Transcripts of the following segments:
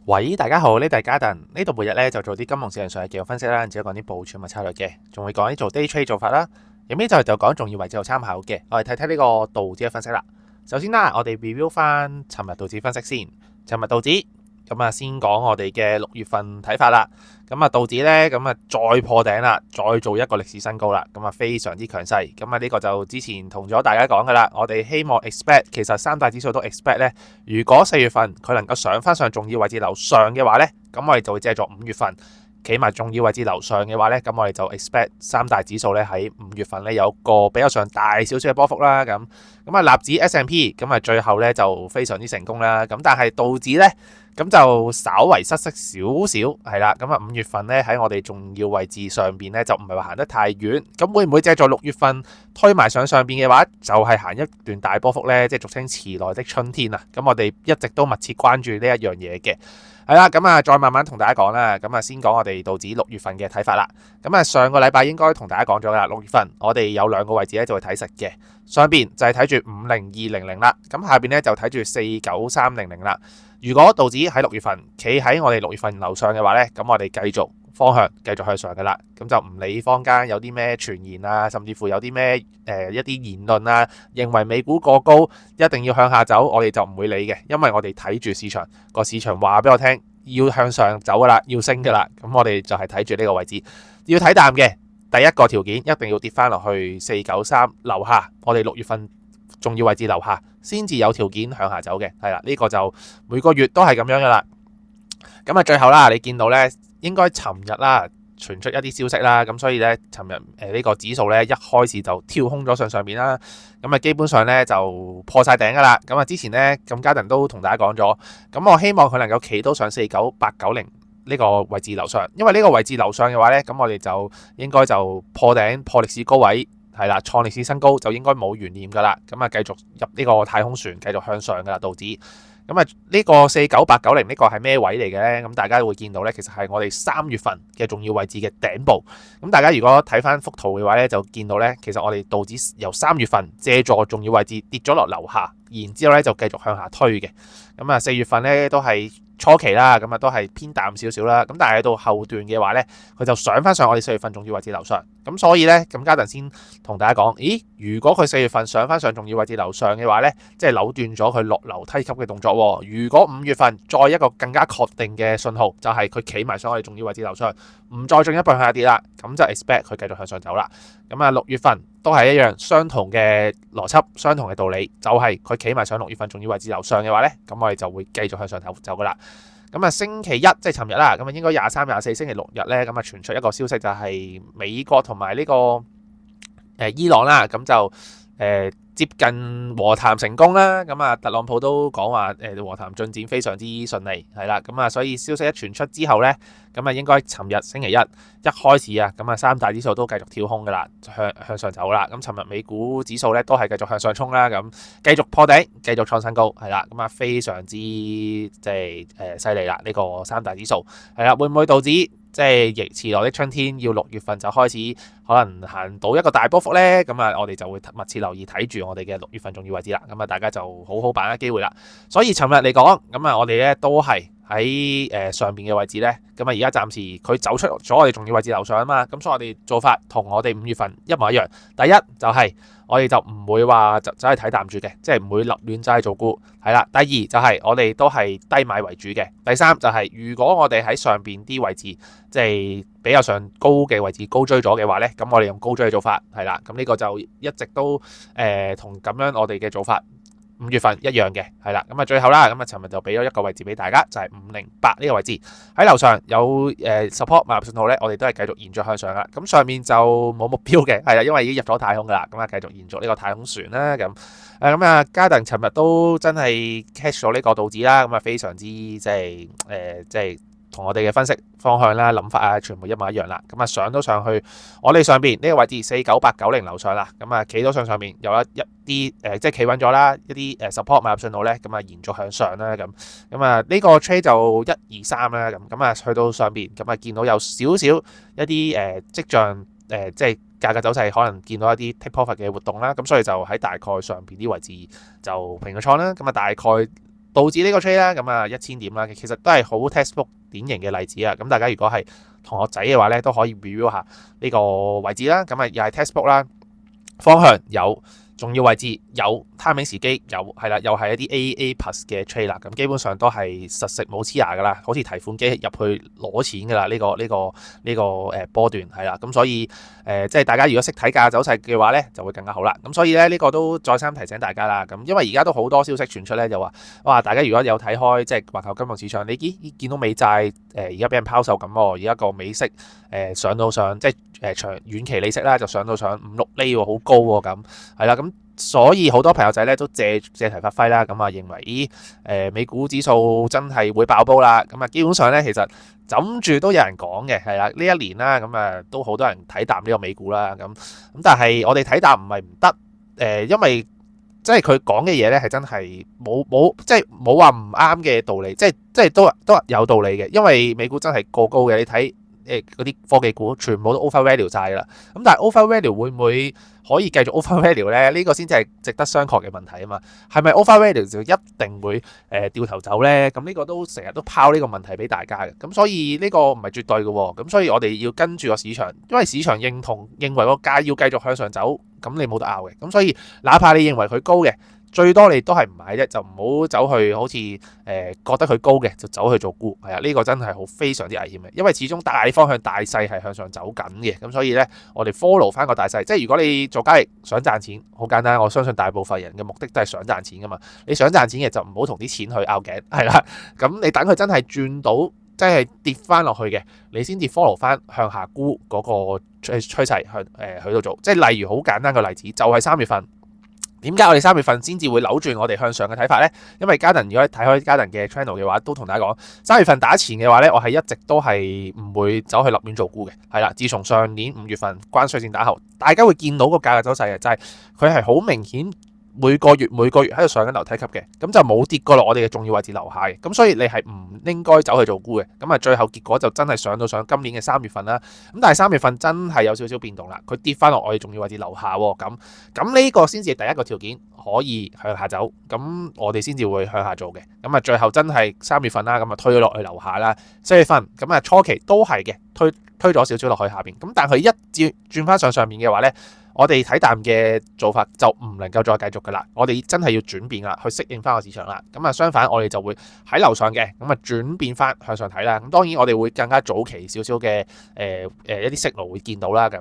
喂，大家好，呢度係 Garden，呢度每日咧就做啲金融市場上嘅技術分析啦，然之後講啲部署同埋策略嘅，仲會講啲做 day trade 做法啦。咁呢就講重要位置做參考嘅，我哋睇睇呢個道指嘅分析啦。首先啦，我哋 review 翻尋日道指分析先。尋日道指咁啊，先講我哋嘅6月份睇法啦。咁啊，道指咧咁啊再破頂啦，再做一個歷史新高啦。咁啊非常之強勢。咁啊呢個就之前同咗大家講噶啦，我哋希望 expect 其實三大指數都 expect 咧，如果4月份佢能夠上翻上重要位置樓上嘅話咧，咁我哋就會借助5月份企埋重要位置樓上嘅話咧，咁我哋就 expect 三大指數咧喺5月份咧有個比較上大少少嘅波幅啦。咁啊納指 S&P 咁啊最後咧就非常之成功啦。咁但係道指咧，咁就稍為失色少少，係啦。咁啊5月份咧喺我哋重要位置上邊咧就唔係話行得太遠，咁會唔會借助6月份推埋上邊嘅話，就係行一段大波幅咧，即係俗稱遲來的春天啊。咁我哋一直都密切關注呢一樣嘢嘅，係啦。咁啊再慢慢同大家講啦。咁啊先講我哋道指6月份嘅睇法啦。咁啊上個禮拜應該同大家講咗啦，6月份我哋有兩個位置咧就會睇實嘅，上邊就係睇住50200啦，咁下邊咧就睇住49300啦。如果道指喺6月份企喺我哋6月份樓上嘅話咧，咁我哋繼續方向繼續向上嘅啦，咁就唔理坊間有啲咩傳言啊，甚至乎有啲咩一啲言論啊，認為美股過高一定要向下走，我哋就唔會理嘅，因為我哋睇住市場，個市場話俾我聽要向上走噶啦，要升噶啦，咁我哋就係睇住呢個位置。要睇淡嘅第一個條件，一定要跌翻落去493樓下，我哋6月份重要位置樓下先至有條件向下走嘅，係啦，呢個就每個月都係咁樣噶啦。咁啊，最後啦，你見到咧，應該尋日啦傳出一啲消息啦，咁所以咧，尋日呢個指數咧一開始就跳空咗上邊啦，咁啊基本上咧就破晒頂噶啦。咁啊之前咧咁家人都同大家講咗，咁我希望佢能夠企到上49890呢個位置樓上，因為呢個位置樓上嘅話咧，咁我哋就應該就破頂破歷史高位。係啦，創歷史新高就應該冇懸念噶啦，咁啊繼續入呢個太空船，繼續向上噶啦，道指。咁啊呢個49890呢個係咩位嚟嘅呢？咁大家會見到呢，其實係我哋3月份嘅重要位置嘅頂部。咁大家如果睇翻幅圖嘅話呢，就見到呢，其實我哋道指由3月份借助重要位置跌咗落樓下，然之後呢就繼續向下推嘅。咁啊4月份呢都係初期啦，咁啊都係偏淡少少啦。咁但係到後段嘅話呢，佢就上翻上我哋4月份重要位置樓上。咁所以呢，咁家陣先同大家講，咦？如果佢4月份上翻上重要位置樓上嘅話呢，即係扭斷咗佢落樓梯級嘅動作。如果5月份再一個更加確定嘅信號，就係佢企埋上我哋重要位置樓上，唔再進一步向下跌啦，咁就 expect 佢繼續向上走啦。咁啊6月份都係一樣相同嘅邏輯，相同嘅道理，就係佢企埋上6月份重要位置樓上嘅話呢，咁我哋就會繼續向上走噶啦。咁啊星期一即係尋日啦，咁啊應該23、24星期六日咧，咁啊傳出一個消息就係美國同埋呢個伊朗啦，咁就接近和談成功啦。咁啊特朗普都講話和談進展非常之順利，係啦。咁啊所以消息一傳出之後咧，咁啊應該尋日星期一開始啊，咁啊三大指數都繼續跳空噶啦，向上走啦。咁尋日美股指數咧都係繼續向上衝啦，咁繼續破頂，繼續創新高，係啦。咁啊非常之即係犀利啦，呢個三大指數係啦，會唔會導致即係遲來的春天要6月份就開始可能行到一個大波幅呢？咁啊，我哋就會密切留意睇住我哋嘅6月份重要位置啦。咁啊，大家就好好把握機會啦。所以尋日嚟講，咁啊，我哋咧都係喺上邊嘅位置呢。咁啊，而家暫時佢走出咗我哋重要位置樓上啊嘛。咁所以我哋做法同我哋5月份一模一樣。第一就係我哋就唔會話就走去睇淡住嘅，即係唔會立亂走去做沽，係啦。第二就係我哋都係低買為主嘅。第三就係如果我哋喺上邊啲位置即係比較上高嘅位置高追咗嘅話呢，咁我哋用高追嘅做法係啦。咁呢個就一直都同咁樣我哋嘅做法5月份一樣嘅，係啦。咁啊最後啦，咁啊尋日就俾咗一個位置俾大家，就係508呢個位置喺樓上有support 買入信號呢，我哋都係繼續延續向上啦。咁上面就冇目標嘅，係啦，因為已經入咗太空噶啦。咁啊繼續延續呢個太空船啦。咁啊嘉頓尋日都真係 catch 咗呢個道指啦。咁啊非常之即係同我哋嘅分析方向啦、諗法啊，全部一模一樣啦。咁啊上到上去我哋上邊呢個位置49890樓上啦。咁啊企到上邊有一啲即係企穩咗啦，一啲support 買入信號咧，咁啊延續向上啦。咁啊呢個 trade 就1、2、3啦。咁啊去到上邊咁啊見到有少少一啲跡象即係價格走勢可能見到一啲 take profit 嘅活動啦。咁所以就喺大概上邊啲位置就平咗倉啦。咁啊大概道指呢個 trade 啦，咁啊1000點啦，其實都係好 textbook 典型嘅例子啊。咁大家如果係同學仔嘅話咧，都可以 review 下呢個位置啦。咁啊又係 textbook 啦，方向有，重要位置有，timing時機有，係啦，又係一啲 AA plus 嘅 trade 啦。咁基本上都係實食冇黐牙噶啦，好似提款機入去攞錢噶啦。呢個波段係啦。咁所以即係大家如果識睇價走勢嘅話咧，就會更加好啦。咁所以咧呢個都再三提醒大家啦。咁因為而家都好多消息傳出咧，就話哇，大家如果有睇開即係環球金融市場，你見到美債而家俾人拋售咁喎，而家個美息上到上即係長遠期利息啦，就上到上5-6厘喎，好高喎咁係啦。咁所以好多朋友仔咧都借題發揮啦，咁啊認為美股指數真係會爆煲啦。咁啊基本上咧其實枕住都有人講嘅係啦，呢一年啦咁啊都好多人睇淡呢個美股啦。咁但係我哋睇淡唔係唔得，因為即係佢講嘅嘢咧係真係冇話唔啱嘅道理，即係都有道理嘅。因為美股真係過高嘅，你睇嗰啲科技股全部都 overvalue 晒㗎啦。咁但係 overvalue 會唔會可以繼續 overvalue 咧？呢個先至係值得商榷嘅問題啊嘛。係咪 overvalue 就一定會掉頭走咧？咁呢個都成日都拋呢個問題俾大家嘅。咁所以呢個唔係絕對嘅喎。咁所以我哋要跟住個市場，因為市場認為個價要繼續向上走，咁你冇得拗嘅。咁所以哪怕你認為佢高嘅，最多你都係唔買啫，就唔好走去好似覺得佢高嘅就走去做沽，係啊，呢個真係好非常之危險嘅，因為始終大方向大勢係向上走緊嘅。咁所以呢，我哋 follow 翻個大勢，即係如果你做交易想賺錢，好簡單，我相信大部分人嘅目的都係想賺錢噶嘛。你想賺錢嘅就唔好同啲錢去拗頸，係啦。咁你等佢真係轉到，即係跌翻落去嘅，你先至 follow 翻向下沽嗰個趨勢去到做。即係例如好簡單嘅例子，就係3月份。點解我哋3月份先至會扭轉我哋向上嘅睇法呢？因為嘉頓如果睇開嘉頓嘅 channel 嘅話，都同大家講3月份打前嘅話呢，我係一直都係唔會走去立亂做沽嘅。係啦，自從上年5月份關稅戰打後，大家會見到個價格走勢嘅，就係佢係好明顯。每個月喺度上緊樓梯級嘅，咁就冇跌過落我哋嘅重要位置樓下嘅，咁所以你係唔應該走去做沽嘅。咁啊最後結果就真係上到上今年嘅3月份啦。咁但係3月份真係有少少變動啦，佢跌翻落我哋重要位置樓下喎。咁呢個先至係第一個條件可以向下走，咁我哋先至會向下做嘅。咁啊最後真係3月份啦，咁啊推咗落去樓下啦。4月份咁啊初期都係嘅，推咗少少落去下邊，咁但係佢一轉翻上面嘅話呢，我哋睇淡嘅做法就唔能夠再繼續噶啦，我哋真係要轉變啦，去適應翻個市場啦。咁啊相反，我哋就會喺樓上嘅，咁啊轉變翻向上睇啦。咁當然我哋會更加早期少少嘅一啲息路會見到啦。咁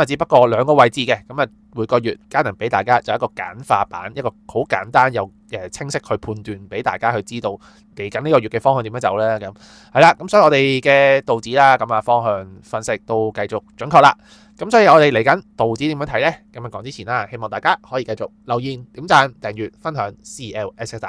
啊只不過兩個位置嘅，咁啊每個月嘉頓俾大家就一個簡化版，一個好簡單又清晰去判斷俾大家去知道嚟緊呢個月嘅方向點樣走咧。咁係啦，咁所以我哋嘅道指啦，咁啊方向分析都繼續準確啦。咁所以我哋嚟緊道指點樣睇呢？咁啊講之前啦，希望大家可以繼續留言、點讚、訂閱、分享 CLS。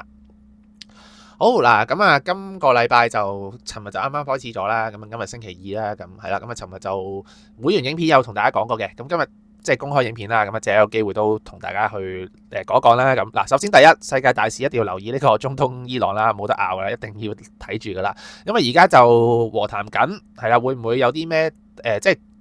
好嗱，咁啊今個禮拜就尋日就啱啱開始咗啦。咁啊今日星期2啦，咁係啦，咁啊尋日就會員影片有同大家講過嘅。咁今日即係公開影片啦，咁啊借個機會都同大家去講一講啦。咁嗱，首先第一，世界大事一定要留意呢個中東伊朗啦，冇得拗啦，一定要睇住噶啦。因為而家就和談緊，係啦，會唔會有啲咩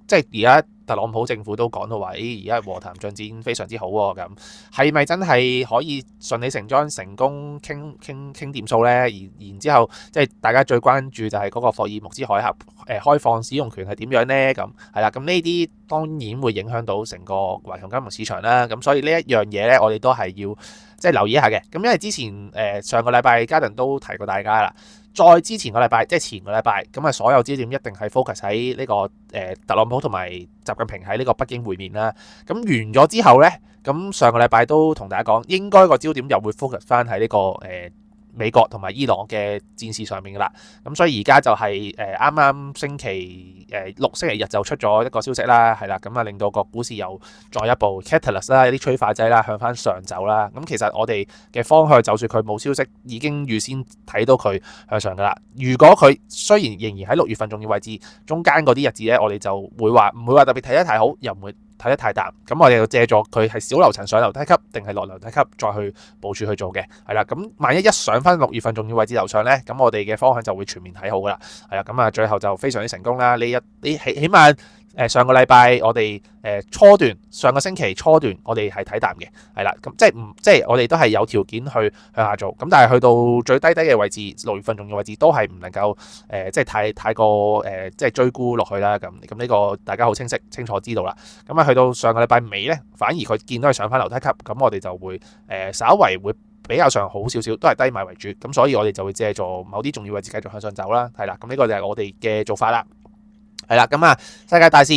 即係而家特朗普政府都講到話，而家和談進展非常之好喎。咁係咪真係可以順理成章成功傾掂數呢？然之後即係大家最關注就係嗰個霍爾木茲海峽開放使用權係點樣呢？咁係啦，咁呢啲當然會影響到成個環球金融市場啦。咁所以呢一樣嘢呢，我哋都係要即係留意一下嘅。咁因為之前上個禮拜嘉頓都提過大家啦。再之前個禮拜，即係前個禮拜，咁啊所有焦點一定係 focus 喺呢個特朗普同埋習近平喺呢個北京會面啦。咁完咗之後呢，咁上個禮拜都同大家講，應該個焦點又會 focus 翻喺呢個美國同埋伊朗嘅戰事上面噶啦。咁所以而家就係啱啱星期6星期日就出咗一個消息啦，係啦，咁啊令到個股市又再一步 catalyst 啦，有啲催化劑啦，向翻上走啦。咁其實我哋嘅方向，就算佢冇消息，已經預先睇到佢向上噶啦。如果佢雖然仍然喺6月份重要位置中間嗰啲日子咧，我哋就會話唔會話特別睇得太好，又唔會睇得太淡。咁我哋就借助佢係小樓層上樓梯級定係落樓梯級再去部署去做嘅，係啦。咁萬一上翻6月份重要位置樓上咧，咁我哋嘅方向就會全面睇好噶啦，係啦。咁啊最後就非常之成功啦。你起碼上個禮拜我哋初段上個星期初段我哋係睇淡嘅，係啦，咁即係我哋都係有條件去向下做，咁但係去到最低嘅位置，6月份重要位置都係唔能夠即係太過即係追沽落去啦，咁呢個大家好清楚知道啦。咁啊去到上個禮拜尾咧，反而佢見到佢上翻樓梯級，咁我哋就會稍為會比較上好少少，都係低買為主，咁所以我哋就會借助某啲重要位置繼續向上走啦，係啦，咁呢個就係我哋嘅做法啦，係啦，咁啊世界大事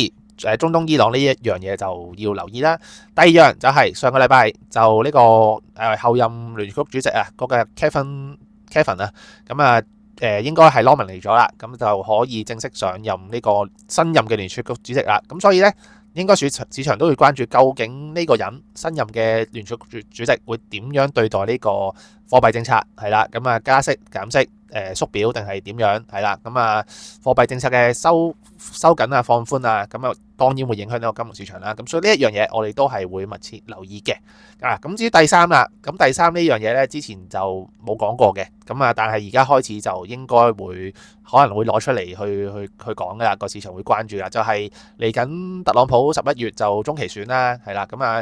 中東伊朗呢一樣嘢就要留意啦。第二樣就係上個禮拜就呢個後任聯儲局主席啊，嗰個 Kevin 啊，咁啊應該係 Norman 嚟咗啦，咁就可以正式上任呢個新任嘅聯儲局主席啦。咁所以咧，應該市場都會關注究竟呢個人新任嘅聯儲局主席會點樣對待呢個貨幣政策，係啦，咁啊加息減息縮表定係點樣，係啦，咁啊貨幣政策嘅收緊啊放寬啊，咁啊當然會影響到個金融市場啦。咁所以呢一樣嘢我哋都係會密切留意嘅。咁至於第三啦，咁第三呢樣嘢咧之前就冇講過嘅，咁啊但係而家開始就應該可能會攞出嚟去講噶啦，個市場會關注啦，就係嚟緊特朗普11月就中期選啦，係啦，咁啊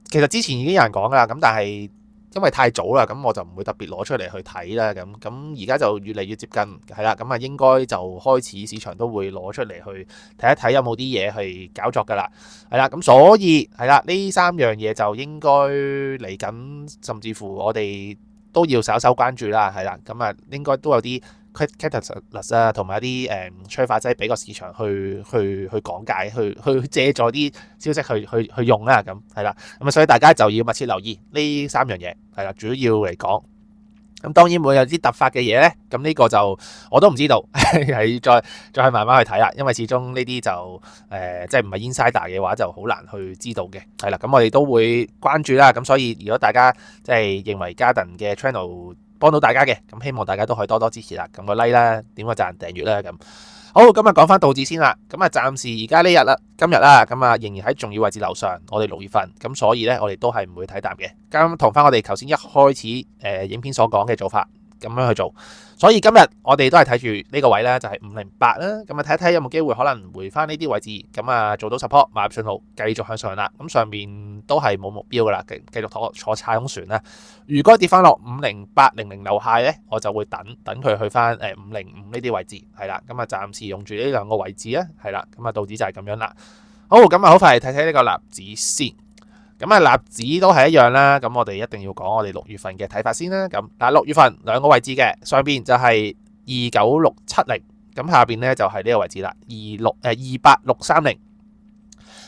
其實之前已經有人講噶啦，咁但係因為太早啦，咁我就唔會特別攞出嚟去睇啦。咁而家就越嚟越接近，係啦，咁啊應該就開始市場都會攞出嚟去睇一睇有冇啲嘢去搞作噶啦，係啦，咁所以係啦，呢三樣嘢就應該嚟緊，甚至乎我哋都要稍稍關注啦，係啦，咁啊應該都有啲catalyst 啊，同埋一啲催化劑俾個市場去講解，去借助啲消息去用啦，咁係啦，咁啊所以大家就要密切留意呢三樣嘢，係啦，主要嚟講，咁當然會有啲突發嘅嘢咧，咁呢個就我都唔知道，係再慢慢去睇啦，因為始終呢啲就即係唔係 insider 嘅話就好難去知道嘅，係啦，咁我哋都會關注啦，咁所以如果大家即係認為 Garden 嘅 channel幫到大家嘅，咁希望大家都可以多多支持啦，撳個 like 啦，點個讚訂閱啦，咁好，今日講翻道指先啦，咁啊暫時而家呢日啦，今日啦，咁啊仍然喺重要位置樓上，我哋6月份，咁所以咧我哋都係唔會睇淡嘅，咁同翻我哋頭先一開始影片所講嘅做法咁樣去做，所以今日我哋都係睇住呢個位咧，就係508啦，咁啊睇一睇有冇機會可能回翻呢啲位置，咁啊做到 support 買入信號，繼續向上啦，咁上面都係冇目標噶啦，繼續坐太空船啦。如果跌翻落50800樓下咧，我就會等佢去翻505呢啲位置，係啦，咁啊暫時用住呢兩個位置啊，係啦，咁啊道指就係咁樣啦。好，咁啊好快嚟睇睇呢個納指先。咁啊，納指都係一樣啦。咁我哋一定要講我哋6月份嘅睇法先啦。咁6月份兩個位置嘅，上邊就係29670，咁下邊咧就係呢個位置啦，28630。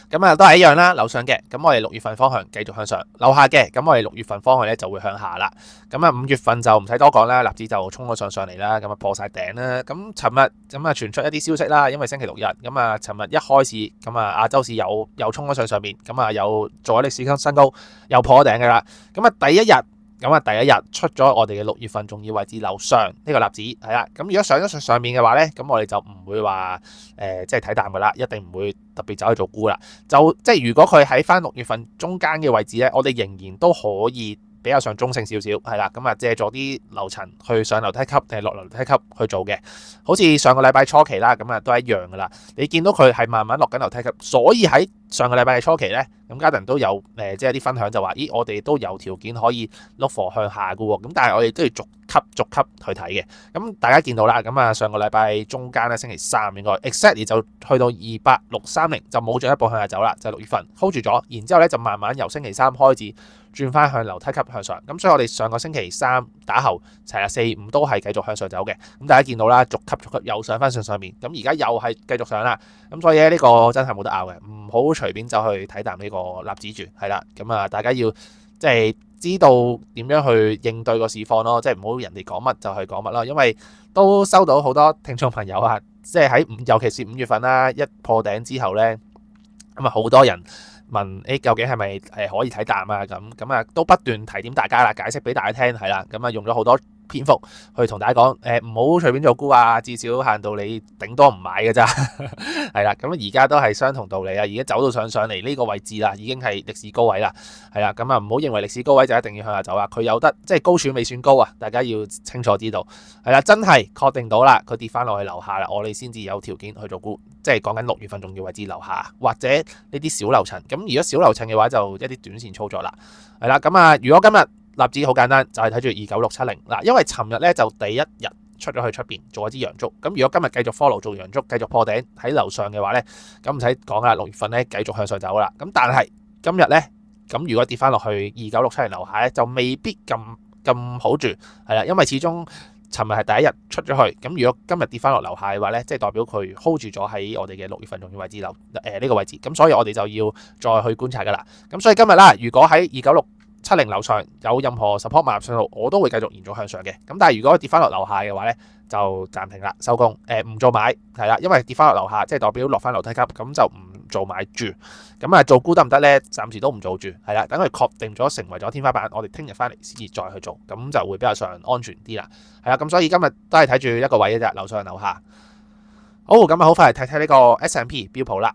咁啊，都係一樣啦，樓上嘅，咁我哋6月份方向繼續向上，樓下嘅，咁我哋6月份方向咧就會向下啦。咁啊5月份就唔使多講啦，納指就衝咗上嚟啦，咁啊破晒頂啦。咁尋日咁啊傳出一啲消息啦，因為星期六日，咁啊尋日一開始，咁啊亞洲市又衝咗上面，咁啊又做咗歷史新高，又破咗頂嘅啦。咁啊第一日出咗我哋嘅6月份重要位置樓上呢個納指係啦。咁如果上咗上面嘅話咧，咁我哋就唔會話即係睇淡噶啦，一定唔會特別走去做沽啦。即係如果佢喺翻6月份中間嘅位置咧，我哋仍然都可以比較上中性少少，係啦，咁啊借助啲樓層去上樓梯級定係落樓梯級去做嘅，好似上個禮拜初期啦，咁啊都係一樣噶啦。你見到佢係慢慢落緊樓梯級，所以喺上個禮拜嘅初期咧，咁Garden都有即係啲分享就話，咦，我哋都有條件可以 look for 向下嘅喎，咁但係我哋都要逐級去睇嘅。咁大家見到啦，咁啊上個禮拜中間咧星期三應該 exactly 就去到28630，就冇進一步向下走啦，就6月份 hold 住咗，然之後咧就慢慢由星期三開始轉翻向樓梯級向上。咁所以我哋上個星期三打後齊日4、5都係繼續向上走嘅。咁大家見到啦，逐級又上翻上面，咁而家又係繼續上啦。咁所以呢個真係冇得拗嘅，唔好隨便走去睇淡呢個納指住，係啦。咁啊大家要即係知道點樣去應對個市況咯，即係唔好人哋講乜就去講乜咯。因為都收到好多聽眾朋友啊，即係尤其是5月份啦，一破頂之後咧，咁啊好多人問究竟係咪可以睇淡啊？咁啊都不斷提點大家啦，解釋俾大家聽係啦。咁啊用咗好多篇幅去同大家講，唔好隨便做沽啊，至少限度你頂多唔買嘅咋，係啦。咁而家都係相同道理啊，而家走到上嚟呢個位置啦，已經係歷史高位啦，係啦。咁唔好認為歷史高位就一定要向下走啊，佢有得即係高處未算高啊，大家要清楚知道，係啦，真係確定到啦，佢跌翻落去樓下啦，我哋先至有條件去做沽，即係講緊6月份重要位置樓下或者呢啲小樓層。咁如果小樓層嘅話，就一啲短線操作啦，係啦。咁如果今日納指好簡單，就係睇住29670嗱，因為尋日咧就第一日出咗去出邊做一支陽燭，咁如果今日繼續 follow 做陽燭，繼續破頂喺樓上嘅話咧，咁唔使講啦，6月份咧繼續向上走啦。咁但係今日咧，咁如果跌翻落去29670樓下咧，就未必咁好住，係啦，因為始終尋日係第一日出咗去，咁如果今日跌翻落樓下嘅話咧，即係代表佢 hold 住咗喺我哋嘅6月份重要位置呢個位置，咁所以我哋就要再去觀察噶啦。咁所以今日啦，如果喺29670樓上有任何 support 買入信號，我都會繼續延續向上嘅。咁但係如果跌翻落樓下嘅話咧，就暫停啦，收工，唔做買，係啦，因為跌翻落樓下，即係代表落翻樓梯級，咁就唔做買住。咁做沽得唔得咧？暫時都唔做住，係啦，等佢確定咗成為咗天花板，我哋聽日翻嚟先至再去做，咁就會比較上安全啲啦。係啦，咁所以今日都係睇住一個位嘅啫，樓上樓下。好，咁好快嚟睇睇呢個 S&P 標普啦。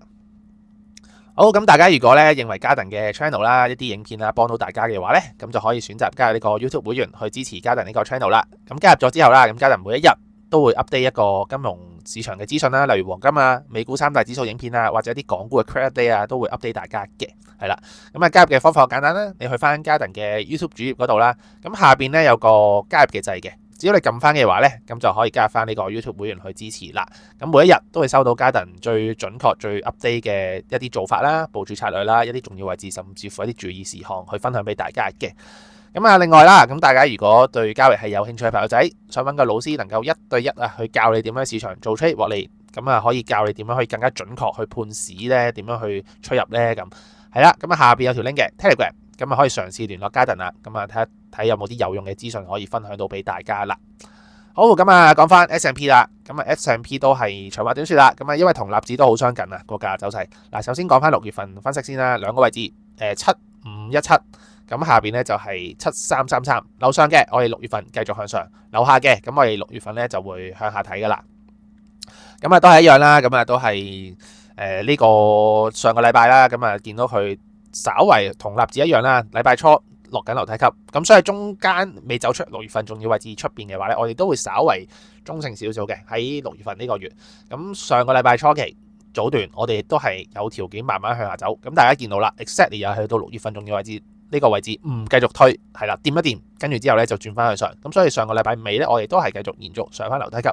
好，咁大家如果咧認為嘉頓嘅 channel 啦，一啲影片啦幫到大家嘅話咧，咁就可以選擇加入呢個 YouTube 會員去支持嘉頓呢個 channel 啦。咁加入咗之後啦，咁嘉頓每一日都會 update 一個金融市場嘅資訊啦，例如黃金啊、美股3大指數影片啊，或者啲港股嘅 credit day 啊，都會 update 大家嘅，係啦。咁加入嘅方法好簡單啦，你去翻嘉頓嘅 YouTube 主頁嗰度啦，咁下邊咧有個加入嘅掣嘅。只要你撳翻嘅話咧，咁就可以加入翻呢個 YouTube 會員去支持啦。咁每一日都會收到嘉頓最準確、最 update 嘅一啲做法啦、部署策略啦、一啲重要位置，甚至乎一啲注意事項去分享俾大家嘅。咁另外啦，咁大家如果對交易係有興趣嘅朋友仔，想揾個老師能夠1對1去教你點樣市場做 trade 獲利，咁可以教你點樣可以更加準確去判市咧，點樣去出入咧，咁係啦。咁下邊有條 link 嘅 Telegram。咁可以嘗試聯絡嘉頓啦，咁睇一睇有冇啲有用嘅資訊可以分享到俾大家啦。好，咁講翻 S&P 啦，咁S&P 都係長話短說啦，咁因為同納指都好相近啊個價走勢。嗱，首先講翻6月份分析先啦，兩個位置7517，咁下邊咧就係7333，樓上嘅我哋6月份繼續向上，樓下嘅咁我哋6月份咧就會向下睇噶啦。咁都係一樣啦，咁都係呢個上個禮拜啦，咁見到佢。稍為同納指一樣啦，禮拜初落緊樓梯級，咁所以中間未走出6月份重要位置出邊嘅話咧，我哋都會稍為中性少少嘅喺6月份呢個月。咁上個禮拜初期早段，我哋亦都係有條件慢慢向下走。咁大家見到啦 ，exactly 又去到6月份重要位置呢個位置，唔繼續推，係啦，掂一掂，跟住之後咧就轉翻向上。咁所以上個禮拜尾咧，我哋都係繼續延續上翻樓梯級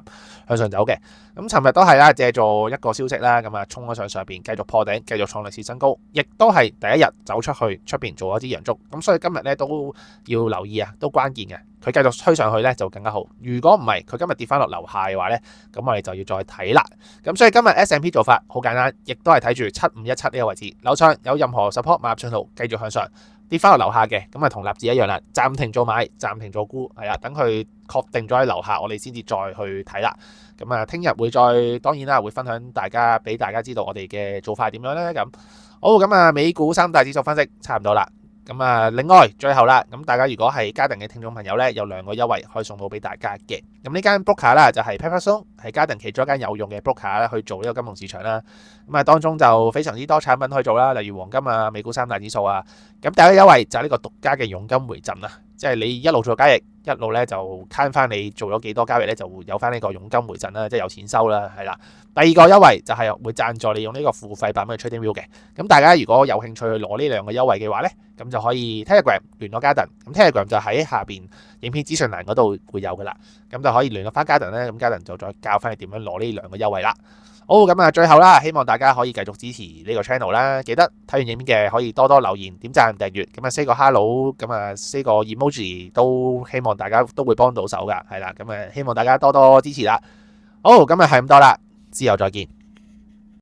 向上走嘅。咁尋日都係啦，借助一個消息啦，咁衝咗上邊，繼續破頂，繼續創歷史新高，亦都係第一日走出去出邊做一支陽燭。咁所以今日咧都要留意啊，都關鍵嘅。佢繼續推上去咧就更加好。如果唔係，佢今日跌翻落樓下嘅話咧，咁我哋就要再睇啦。咁所以今日 S&P 做法好簡單，亦都係睇住7517呢個位置，樓上有任何 support 買入信號，繼續向上。跌翻落樓下嘅，咁同納指一樣啦，暫停做買，暫停做沽，係啦，等佢確定咗喺樓下，我哋先至再去睇啦。咁聽日會再，當然啦，會分享俾大家知道我哋嘅做法係點樣咧。咁好，咁美股3大指數分析差唔多啦。咁另外最後啦，咁大家如果係嘉頓嘅聽眾朋友咧，有2個優惠可以送到俾大家嘅。咁呢間 broker 啦就係 Pepperstone，係嘉頓其中一間有用嘅 broker 啦，去做呢個金融市場啦。咁當中就非常之多產品可以做啦，例如黃金啊、美股3大指數啊。咁第一個優惠就係呢個獨家嘅佣金回贈啊，即係你一路做交易，一路咧就慳翻你做咗幾多交易咧，就會有翻呢個佣金回贈啦，即係有錢收啦，係啦。第二個優惠就係會贊助你用呢個付費版嘅 TradingView 嘅。咁大家如果有興趣去攞呢2個優惠嘅話咧，咁就可以 Telegram 聯絡嘉頓，咁 Telegram 就喺下邊影片資訊欄嗰度會有噶啦，咁就可以聯絡翻嘉頓咧，咁嘉頓就再教翻你點樣攞呢2個優惠啦。好，咁最後啦，希望大家可以繼續支持呢個 channel 啦，記得睇完影片嘅可以多多留言、點讚、訂閱，咁say 個 hello，咁say 個 emoji 都希望大家都會幫到手噶，係啦，咁希望大家多多支持啦。好，咁係咁多啦，之後再見。